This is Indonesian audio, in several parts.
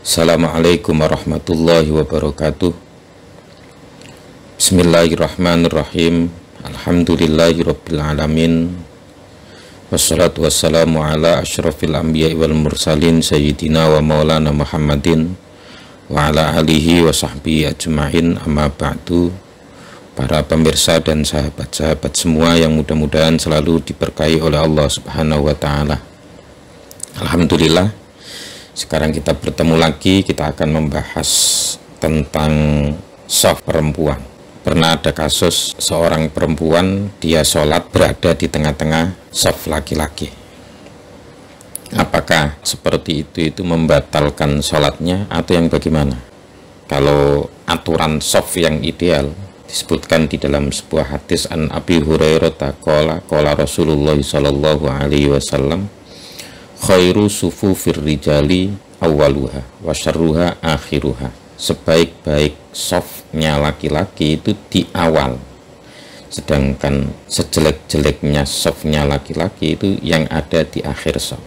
Assalamualaikum warahmatullahi wabarakatuh. Bismillahirrahmanirrahim. Alhamdulillahirabbil alamin. Wassalatu wassalamu ala asyrafil anbiya'i wal mursalin sayyidina wa maulana Muhammadin wa ala alihi wa sahbihi ajma'in, amma ba'du. Para pemirsa dan sahabat-sahabat semua yang mudah-mudahan selalu diberkahi oleh Allah Subhanahu wa ta'ala. Alhamdulillah, sekarang kita bertemu lagi. Kita akan membahas tentang shaf perempuan. Pernah ada kasus seorang perempuan, dia sholat berada di tengah-tengah shaf laki-laki. Apakah seperti itu membatalkan sholatnya atau yang bagaimana? Kalau aturan shaf yang ideal disebutkan di dalam sebuah hadis an Abi Hurairah qala Rasulullah sallallahu alaihi wasallam, khairu sufufir rijali awwaluha wa syarruha akhiruha. Sebaik-baik shafnya laki-laki itu di awal, sedangkan sejelek-jeleknya shafnya laki-laki itu yang ada di akhir shaf.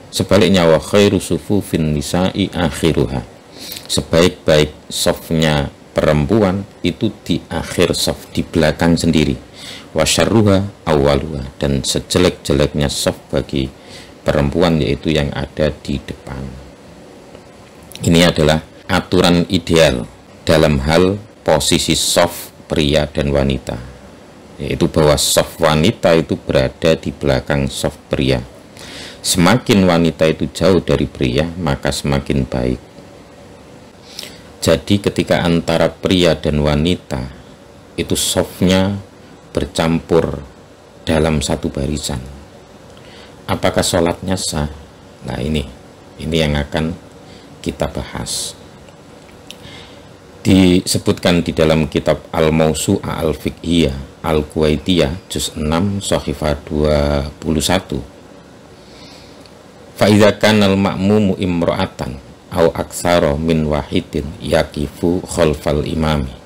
Sebaliknya, wa khairu sufufin nisa'i akhiruha. Sebaik-baik shafnya perempuan itu di akhir shaf, di belakang sendiri. Wa syarruha awwaluha. Dan sejelek-jeleknya shaf bagi perempuan yaitu yang ada di depan. Ini adalah aturan ideal dalam hal posisi shaf pria dan wanita, yaitu bahwa shaf wanita itu berada di belakang shaf pria. Semakin wanita itu jauh dari pria, maka semakin baik. Jadi ketika antara pria dan wanita itu shafnya bercampur dalam satu barisan, apakah sholatnya sah? Nah, ini yang akan kita bahas. Disebutkan di dalam kitab Al-Mawsu'ah Al-Fiqhiyah Al-Kuwaitiyah juz 6 Shahifah 21. Fa idza kana al-ma'mumu imra'atan aw aktsara min wahidin yaqifu khalfal imami.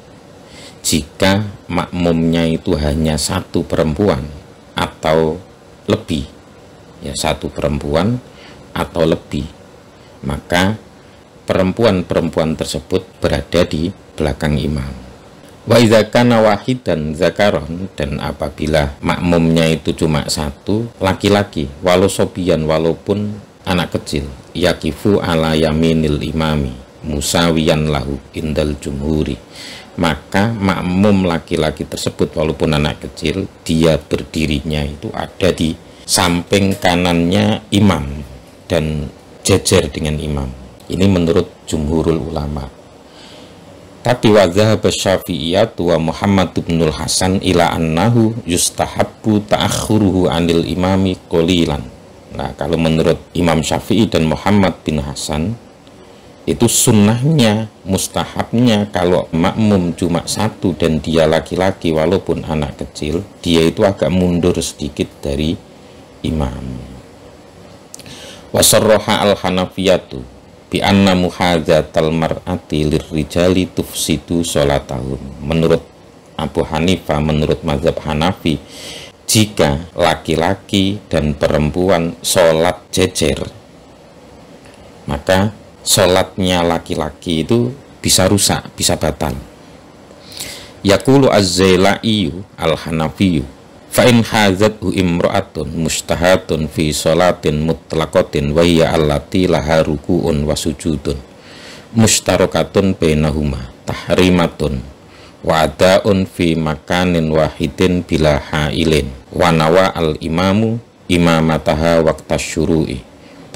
Jika makmumnya itu hanya satu perempuan atau lebih, ya satu perempuan atau lebih, maka perempuan-perempuan tersebut berada di belakang imam. Wa idza kana wahidan zakaron, dan apabila makmumnya itu cuma satu laki-laki, walau sobian, walaupun anak kecil, yakifu ala yaminil imami musawiyan lahu indal jumhuri, maka makmum laki-laki tersebut walaupun anak kecil, dia berdirinya itu ada di samping kanannya imam dan jejer dengan imam. Ini menurut jumhurul ulama. Tapi wadzhab Syafi'iyah wa Muhammad ibnul Hasan ila annahu yustahabbu ta'akhuruhu anil imami qalilan. Nah, kalau menurut Imam Syafi'i dan Muhammad bin Hasan, itu sunnahnya, mustahabnya, kalau makmum cuma satu dan dia laki-laki walaupun anak kecil, dia itu agak mundur sedikit dari imam. Wasarroha al-Hanafiyatu bi anna muhadzatal mar'ati lirrijali tufsidu sholatahum. Menurut Abu Hanifah, menurut mazhab Hanafi, jika laki-laki dan perempuan sholat jejer, maka sholatnya laki-laki itu bisa rusak, bisa batal. Yaqulu az-Zailai al-Hanafiyu, fa in hazathu imra'atun mustahatun fi sholatin mutlaqatin wa hiya allati laha ruku'un wa sujudun mustarakatun bainahuma tahrimatun wa ada'un fi makanin wahidin bila ha'ilin wa nawa al imamu imamataha waqta syuru'i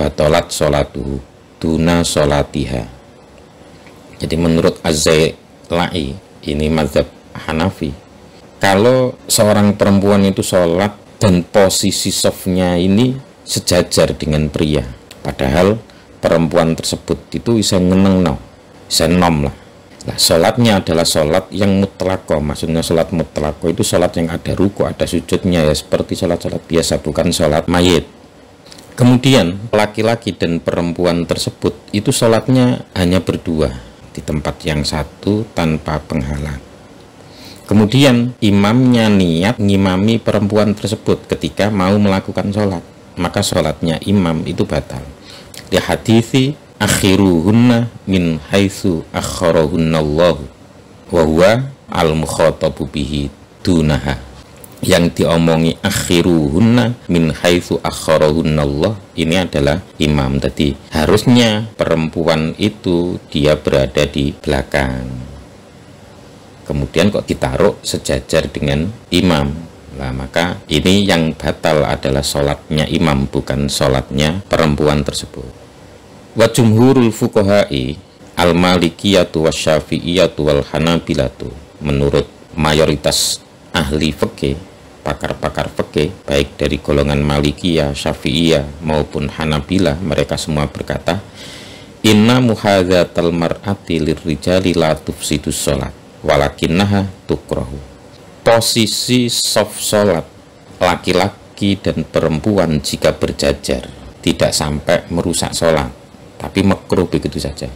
batalat sholatuhu duna sholatiha. Jadi menurut Az-Zailai, ini mazhab Hanafi, kalau seorang perempuan itu sholat dan posisi shafnya ini sejajar dengan pria, padahal perempuan tersebut itu bisa ngeneng, bisa nom lah. Nah, sholatnya adalah sholat yang mutlaqah. Maksudnya sholat mutlaqah itu sholat yang ada ruku, ada sujudnya, ya seperti sholat-sholat biasa, bukan sholat mayit. Kemudian laki-laki dan perempuan tersebut itu sholatnya hanya berdua di tempat yang satu tanpa penghalang. Kemudian imamnya niat ngimami perempuan tersebut ketika mau melakukan sholat, maka sholatnya imam itu batal. Di hadisi akhiruhunna min haitsu akharahunallahu wa huwa al-mukhatabu bihi dunaha. Yang diomongi akhiruhunna min haitsu akharahunallah ini adalah imam. Tadi harusnya perempuan itu dia berada di belakang, kemudian kok ditaruh sejajar dengan imam. Nah, maka ini yang batal adalah sholatnya imam, bukan sholatnya perempuan tersebut. Wa jumhurul fuqaha'i al-malikiyatu wasyafi'iyatu wal hanabilatu, menurut mayoritas ahli fikih, pakar-pakar fikih baik dari golongan Malikiyah, Syafi'iyah maupun Hanabilah, mereka semua berkata, inna muhadzatal mar'ati lirrijali la tufsidus sholat walakinnaha tukrahu. Posisi soft sholat laki-laki dan perempuan jika berjajar tidak sampai merusak sholat, tapi makruh begitu saja.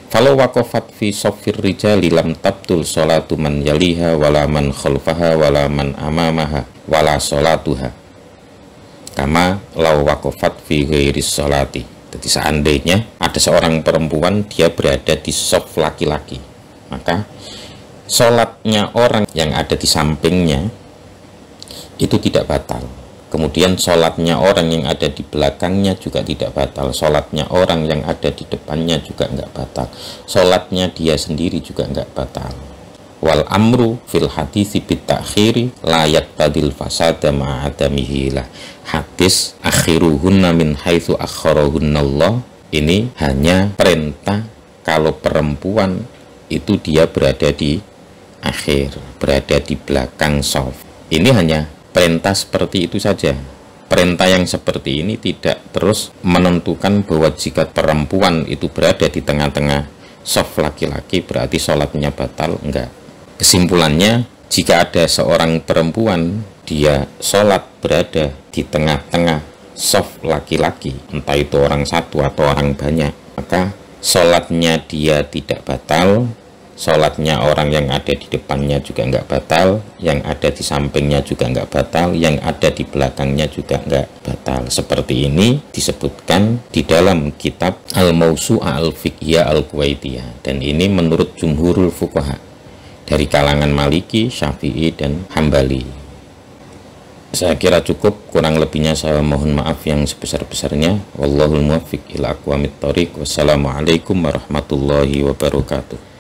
Falau waqafat fi shaffir rijali lam tabtul sholatu man yaliha wala man khalfaha wala man amamaha wala sholatuha kama law waqafat fi ghairi sholati. Jadi seandainya ada seorang perempuan dia berada di shaf laki-laki, maka sholatnya orang yang ada di sampingnya itu tidak batal. Kemudian sholatnya orang yang ada di belakangnya juga tidak batal. Sholatnya orang yang ada di depannya juga nggak batal. Sholatnya dia sendiri juga nggak batal. Wal amru fil hadisi bitakhiri layak tadil fasada ma'adamihilah. Hadis akhiruhunna min haitsu akharahunallah ini hanya perintah kalau perempuan itu dia berada di akhir, berada di belakang shaf. Ini hanya perintah seperti itu saja. Perintah yang seperti ini tidak terus menentukan bahwa jika perempuan itu berada di tengah-tengah shaf laki-laki berarti sholatnya batal. Enggak. Kesimpulannya, jika ada seorang perempuan dia sholat berada di tengah-tengah shaf laki-laki, entah itu orang satu atau orang banyak, maka sholatnya dia tidak batal. Sholatnya orang yang ada di depannya juga nggak batal, yang ada di sampingnya juga nggak batal, yang ada di belakangnya juga nggak batal. Seperti ini disebutkan di dalam kitab Al-Mawsu'ah Al-Fiqhiyah Al-Kuwaitiyah, dan ini menurut jumhurul fuqaha dari kalangan Maliki, Syafi'i, dan Hambali. Saya kira cukup, kurang lebihnya saya mohon maaf yang sebesar-besarnya. Wallahul muwaffiq ila aqwamit thoriq. Wassalamualaikum warahmatullahi wabarakatuh.